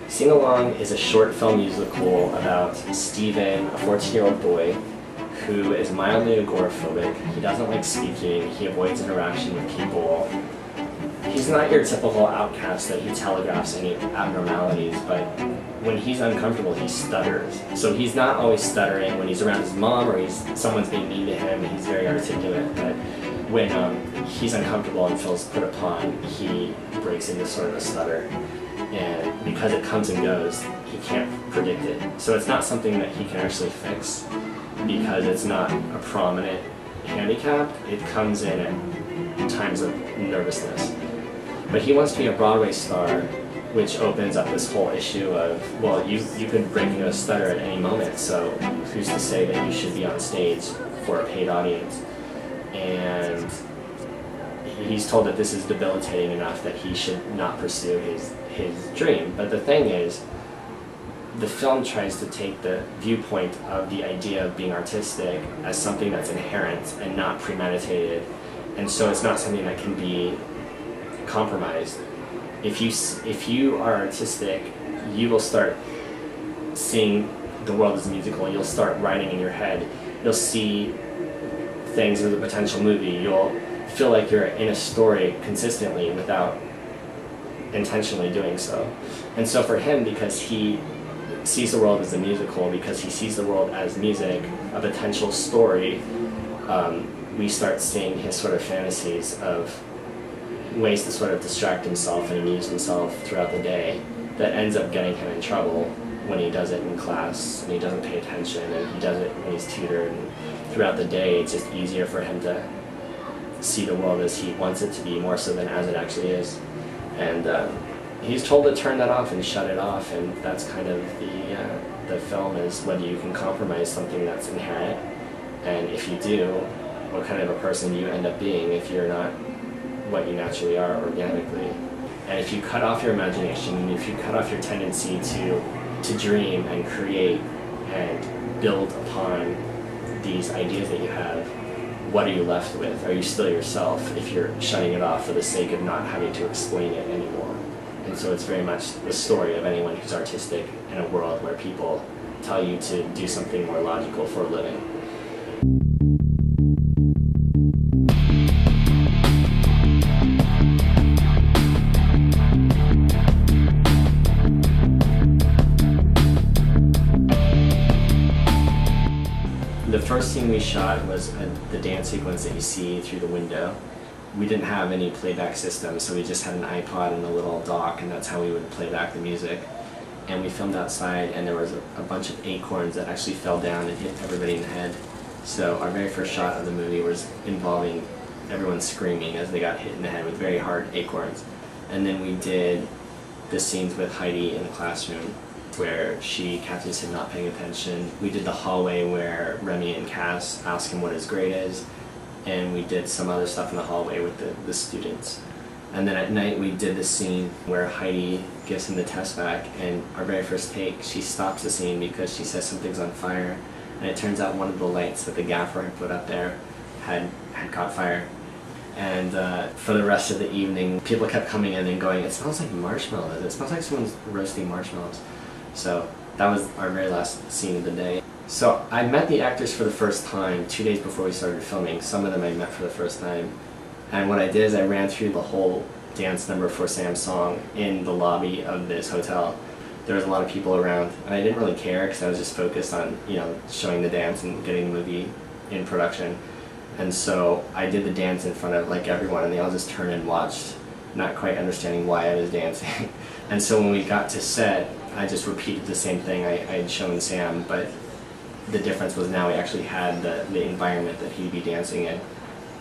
Sing Along is a short film musical about Steven, a 14-year-old boy who is mildly agoraphobic. He doesn't like speaking, he avoids interaction with people. He's not your typical outcast that he telegraphs any abnormalities, but when he's uncomfortable, he stutters. So he's not always stuttering when he's around his mom or someone's being mean to him, he's very articulate, but when he's uncomfortable and feels put upon, he breaks into sort of a stutter. And because it comes and goes, he can't predict it. So it's not something that he can actually fix because it's not a prominent handicap. It comes in at times of nervousness. But he wants to be a Broadway star, which opens up this whole issue of, well, you could break into a stutter at any moment, so who's to say that you should be on stage for a paid audience? And he's told that this is debilitating enough that he should not pursue his dream. But the thing is, the film tries to take the viewpoint of the idea of being artistic as something that's inherent and not premeditated, and so it's not something that can be compromised. If you are artistic, you will start seeing the world as a musical. You'll start writing in your head. You'll see things as a potential movie. You'll feel like you're in a story consistently without intentionally doing so. And so for him, because he sees the world as a musical, because he sees the world as music, a potential story, we start seeing his sort of fantasies of ways to sort of distract himself and amuse himself throughout the day that ends up getting him in trouble when he does it in class and he doesn't pay attention, and he does it when he's tutored, and throughout the day it's just easier for him to see the world as he wants it to be more so than as it actually is. And he's told to turn that off and shut it off, and that's kind of the film, is whether you can compromise something that's inherent, and if you do, what kind of a person you end up being if you're not what you naturally are organically. And if you cut off your imagination, and if you cut off your tendency to dream and create and build upon these ideas that you have, what are you left with? Are you still yourself if you're shutting it off for the sake of not having to explain it anymore? And so it's very much the story of anyone who's artistic in a world where people tell you to do something more logical for a living. The first scene we shot was the dance sequence that you see through the window. We didn't have any playback system, so we just had an iPod and a little dock, and that's how we would play back the music. And we filmed outside, and there was a bunch of acorns that actually fell down and hit everybody in the head. So our very first shot of the movie was involving everyone screaming as they got hit in the head with very hard acorns. And then we did the scenes with Heidi in the classroom, where Kathy said not paying attention. We did the hallway where Remy and Cass ask him what his grade is, and we did some other stuff in the hallway with the students. And then at night we did the scene where Heidi gives him the test back, and our very first take, she stops the scene because she says something's on fire, and it turns out one of the lights that the gaffer had put up there had caught fire. And for the rest of the evening, people kept coming in and going, "It smells like marshmallows. It smells like someone's roasting marshmallows." So that was our very last scene of the day. So I met the actors for the first time 2 days before we started filming. Some of them I met for the first time. And what I did is I ran through the whole dance number for Sam's song in the lobby of this hotel. There was a lot of people around, and I didn't really care because I was just focused on, showing the dance and getting the movie in production. And so I did the dance in front of like everyone, and they all just turned and watched, not quite understanding why I was dancing. And so when we got to set, I just repeated the same thing I had shown Sam, but the difference was now we actually had the environment that he'd be dancing in.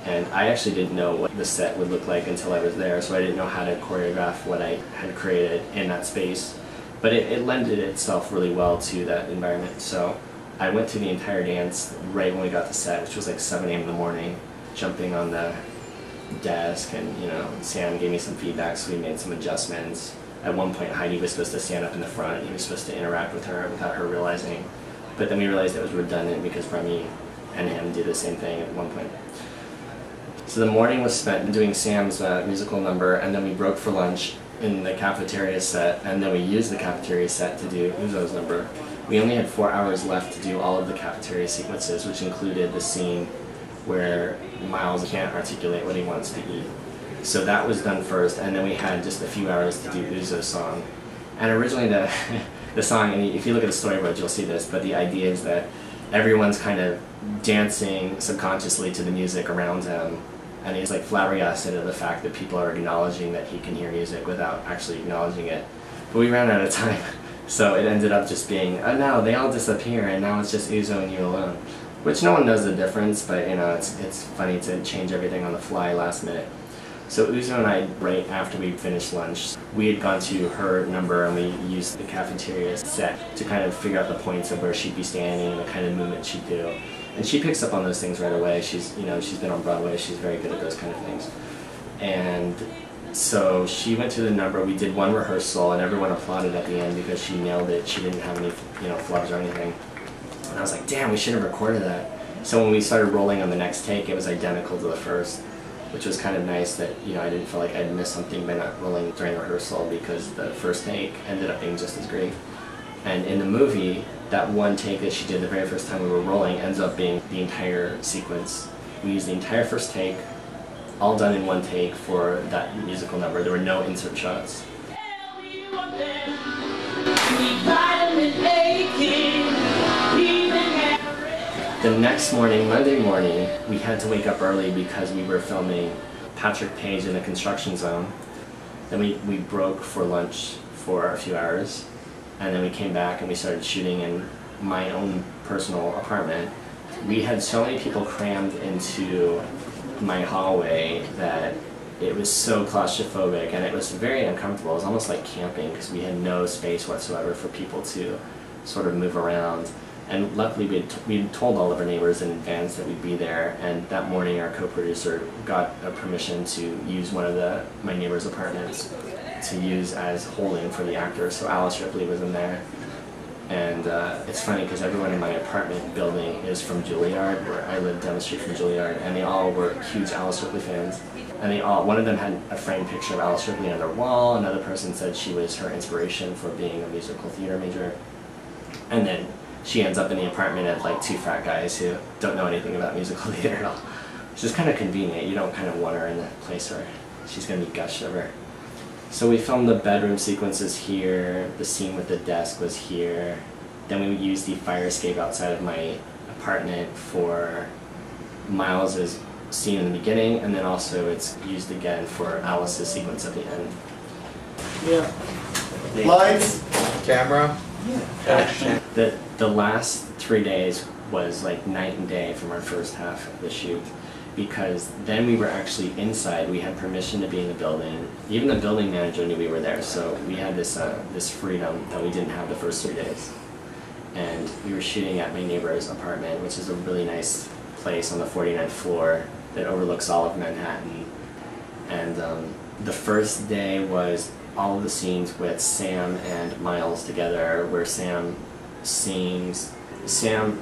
And I actually didn't know what the set would look like until I was there, so I didn't know how to choreograph what I had created in that space. But it lended itself really well to that environment. So I went through the entire dance right when we got to set, which was like 7 a.m. in the morning, jumping on the desk, and Sam gave me some feedback, so we made some adjustments. At one point, Heidi was supposed to stand up in the front, and he was supposed to interact with her without her realizing. But then we realized it was redundant because Remy and him did the same thing at one point. So the morning was spent doing Sam's musical number, and then we broke for lunch, in the cafeteria set, and then we used the cafeteria set to do Uzo's number. We only had 4 hours left to do all of the cafeteria sequences, which included the scene where Miles can't articulate what he wants to eat. So that was done first, and then we had just a few hours to do Uzo's song. And originally the song, and if you look at the storyboard you'll see this, but the idea is that everyone's kind of dancing subconsciously to the music around him, and he's like flabbergasted at the fact that people are acknowledging that he can hear music without actually acknowledging it. But we ran out of time, so it ended up just being, oh no, they all disappear and now it's just Uzo and you alone. Which no one knows the difference, but you know, it's funny to change everything on the fly last minute. So Uzo and I, right after we finished lunch, we had gone to her number and we used the cafeteria set to kind of figure out the points of where she'd be standing and the kind of movement she'd do. And she picks up on those things right away. She's, you know, she's been on Broadway, she's very good at those kind of things. And so she went to the number, we did one rehearsal and everyone applauded at the end because she nailed it. She didn't have any, you know, flubs or anything. And I was like, damn, we should have recorded that. So when we started rolling on the next take, it was identical to the first, which was kind of nice that, you know, I didn't feel like I'd missed something by not rolling during rehearsal because the first take ended up being just as great. And in the movie, that one take that she did the very first time we were rolling ends up being the entire sequence. We used the entire first take, all done in one take for that musical number. There were no insert shots. The next morning, Monday morning, we had to wake up early because we were filming Patrick Page in the construction zone. Then we broke for lunch for a few hours, and then we came back and we started shooting in my own personal apartment. We had so many people crammed into my hallway that it was so claustrophobic and it was very uncomfortable. It was almost like camping because we had no space whatsoever for people to sort of move around. And luckily we'd told all of our neighbors in advance that we'd be there, and that morning our co-producer got a permission to use one of my neighbor's apartments to use as holding for the actors. So Alice Ripley was in there. And it's funny because everyone in my apartment building is from Juilliard, where I live down the street from Juilliard, and they all were huge Alice Ripley fans. And they all, one of them had a framed picture of Alice Ripley on their wall, another person said she was her inspiration for being a musical theater major. And then she ends up in the apartment of like two frat guys who don't know anything about musical theater at all. It's just kind of convenient. You don't kind of want her in a place where she's going to be gushed over. So we filmed the bedroom sequences here, the scene with the desk was here. Then we would use the fire escape outside of my apartment for Miles's scene in the beginning, and then also it's used again for Alice's sequence at the end. Yeah. Lights, camera, action. The last 3 days was like night and day from our first half of the shoot, because then we were actually inside. We had permission to be in the building. Even the building manager knew we were there, so we had this freedom that we didn't have the first 3 days. And we were shooting at my neighbor's apartment, which is a really nice place on the 49th floor that overlooks all of Manhattan. And the first day was all of the scenes with Sam and Miles together, where Sam sings. Sam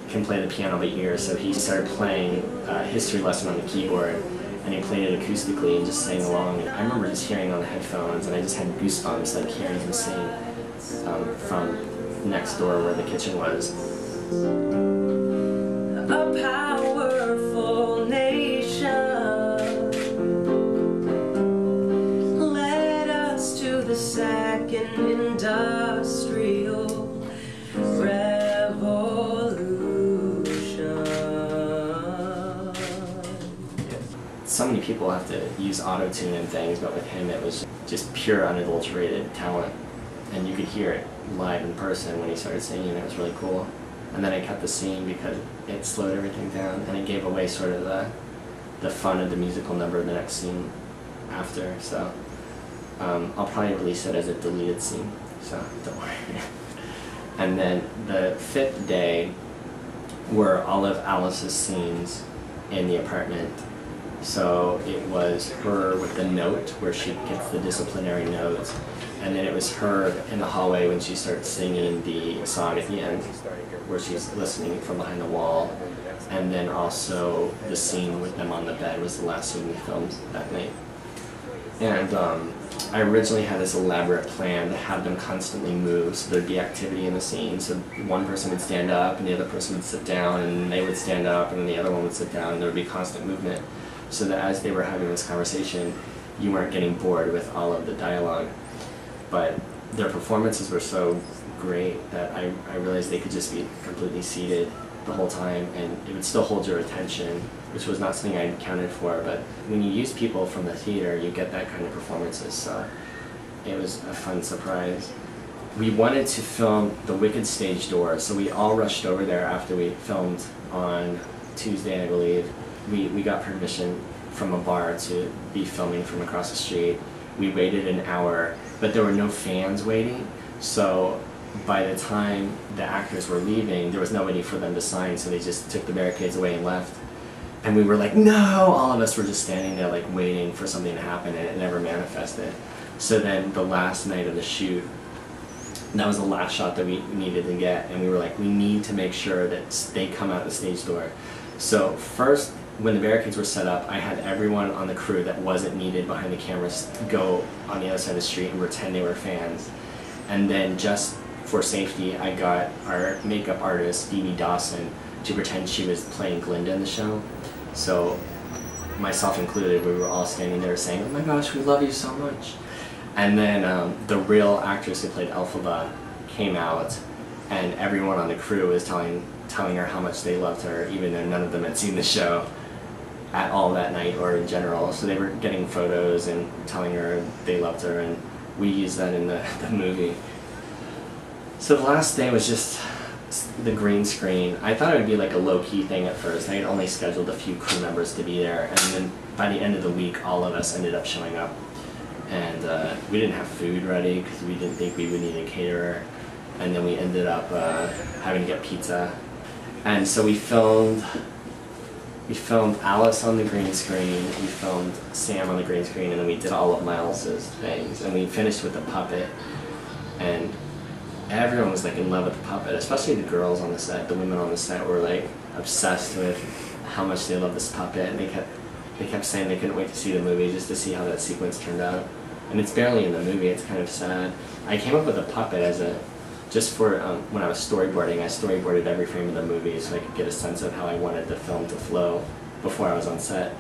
can play the piano by ear, so he started playing a history lesson on the keyboard, and he played it acoustically and just sang along. And I remember just hearing on the headphones, and I just had goosebumps like hearing him sing from next door where the kitchen was. A powerful nation led us to the second industrial So many people have to use auto-tune and things, but with him it was just pure unadulterated talent. And you could hear it live in person when he started singing. It was really cool. And then I cut the scene because it slowed everything down, and it gave away sort of the fun of the musical number of the next scene after. So I'll probably release it as a deleted scene, so don't worry. And then the 5th day were all of Alice's scenes in the apartment. So it was her with the note where she gets the disciplinary notes, and then it was her in the hallway when she starts singing the song at the end where she's listening from behind the wall, and then also the scene with them on the bed was the last scene we filmed that night. And I originally had this elaborate plan to have them constantly move, so there'd be activity in the scene. So one person would stand up, and the other person would sit down, and they would stand up, and then the other one would sit down, and there would be constant movement. So that as they were having this conversation, you weren't getting bored with all of the dialogue. But their performances were so great that I realized they could just be completely seated the whole time, and it would still hold your attention, which was not something I accounted for. But when you use people from the theater, you get that kind of performances, so it was a fun surprise. We wanted to film the Wicked stage door, so we all rushed over there after we filmed on Tuesday, I believe. We got permission from a bar to be filming from across the street. We waited an hour, but there were no fans waiting, so by the time the actors were leaving, there was nobody for them to sign, so they just took the barricades away and left. And we were like, no! All of us were just standing there like waiting for something to happen, and it never manifested. So then the last night of the shoot, that was the last shot that we needed to get, and we were like, we need to make sure that they come out the stage door. So first, when the barricades were set up, I had everyone on the crew that wasn't needed behind the cameras go on the other side of the street and pretend they were fans. And then just for safety, I got our makeup artist, Dee Dee Dawson, to pretend she was playing Glinda in the show. So, myself included, we were all standing there saying, oh my gosh, we love you so much. And then the real actress who played Elphaba came out, and everyone on the crew was telling her how much they loved her, even though none of them had seen the show at all that night or in general. So they were getting photos and telling her they loved her, and we used that in the movie. So the last day was just the green screen. I thought it would be like a low-key thing at first. I had only scheduled a few crew members to be there, and then by the end of the week, all of us ended up showing up. And we didn't have food ready because we didn't think we would need a caterer. And then we ended up having to get pizza. And so we filmed Alice on the green screen, we filmed Sam on the green screen, and then we did all of Miles's things. And we finished with the puppet. And everyone was like in love with the puppet, especially the girls on the set. The women on the set were like obsessed with how much they love this puppet, and they kept saying they couldn't wait to see the movie just to see how that sequence turned out. And it's barely in the movie, it's kind of sad. I came up with a puppet as just for when I was storyboarding. I storyboarded every frame of the movie so I could get a sense of how I wanted the film to flow before I was on set.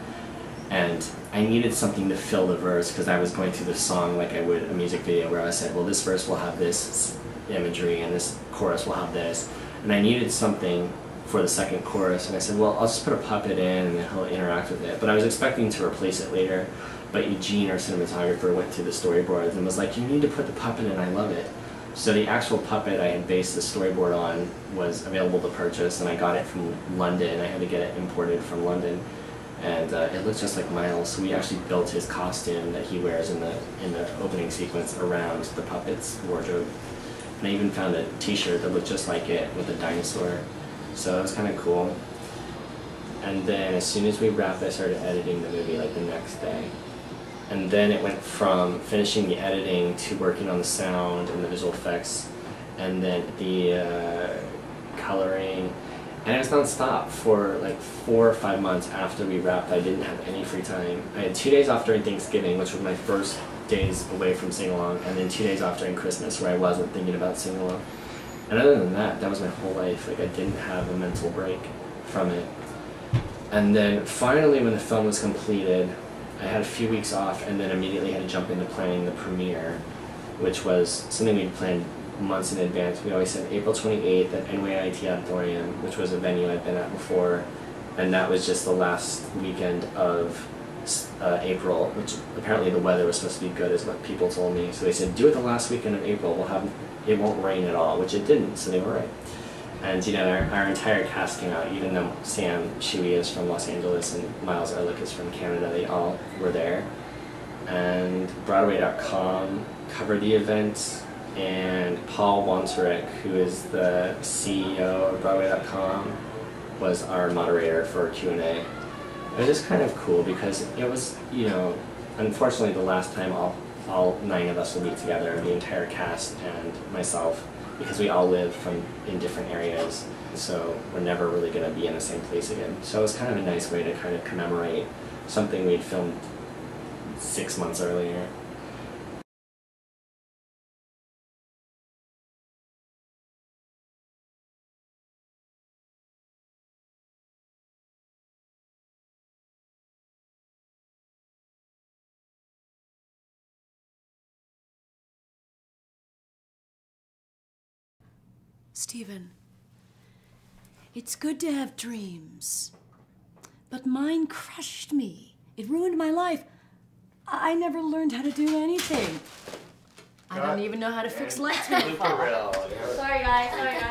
And I needed something to fill the verse because I was going through the song like I would a music video, where I said, well, this verse will have this imagery and this chorus will have this. And I needed something for the second chorus, and I said, well, I'll just put a puppet in and then he'll interact with it. But I was expecting to replace it later, but Eugene, our cinematographer, went through the storyboards and was like, you need to put the puppet in, I love it. So the actual puppet I had based the storyboard on was available to purchase, and I got it from London. I had to get it imported from London, and it looks just like Miles. So we actually built his costume that he wears in the opening sequence around the puppet's wardrobe. And I even found a t-shirt that looked just like it with a dinosaur. So it was kind of cool. And then as soon as we wrapped, I started editing the movie like the next day. And then it went from finishing the editing to working on the sound and the visual effects, and then the coloring. And it was non-stop for like 4 or 5 months after we wrapped. I didn't have any free time. I had 2 days off during Thanksgiving, which was my first days away from sing-along, and then 2 days off during Christmas where I wasn't thinking about sing-along. And other than that, that was my whole life. Like, I didn't have a mental break from it. And then finally, when the film was completed, I had a few weeks off, and then immediately had to jump into planning the premiere, which was something we'd planned months in advance. We always said April 28th at NYIT Auditorium, which was a venue I'd been at before, and that was just the last weekend of April, which apparently the weather was supposed to be good, is what people told me. So they said, do it the last weekend of April. It won't rain at all, which it didn't, so they were right. And you know, our entire cast came out, even though Sam Shui is from Los Angeles and Miles Ehrlich is from Canada. They all were there. And Broadway.com covered the event, and Paul Wontorek, who is the CEO of Broadway.com, was our moderator for Q&A. It was just kind of cool because it was, you know, unfortunately the last time all 9 of us will be together, the entire cast and myself, because we all live in different areas, so we're never really going to be in the same place again. So it was kind of a nice way to kind of commemorate something we'd filmed 6 months earlier. Stephen, it's good to have dreams, but mine crushed me. It ruined my life. I never learned how to do anything. I don't even know how to fix lights. Sorry guys, sorry guys.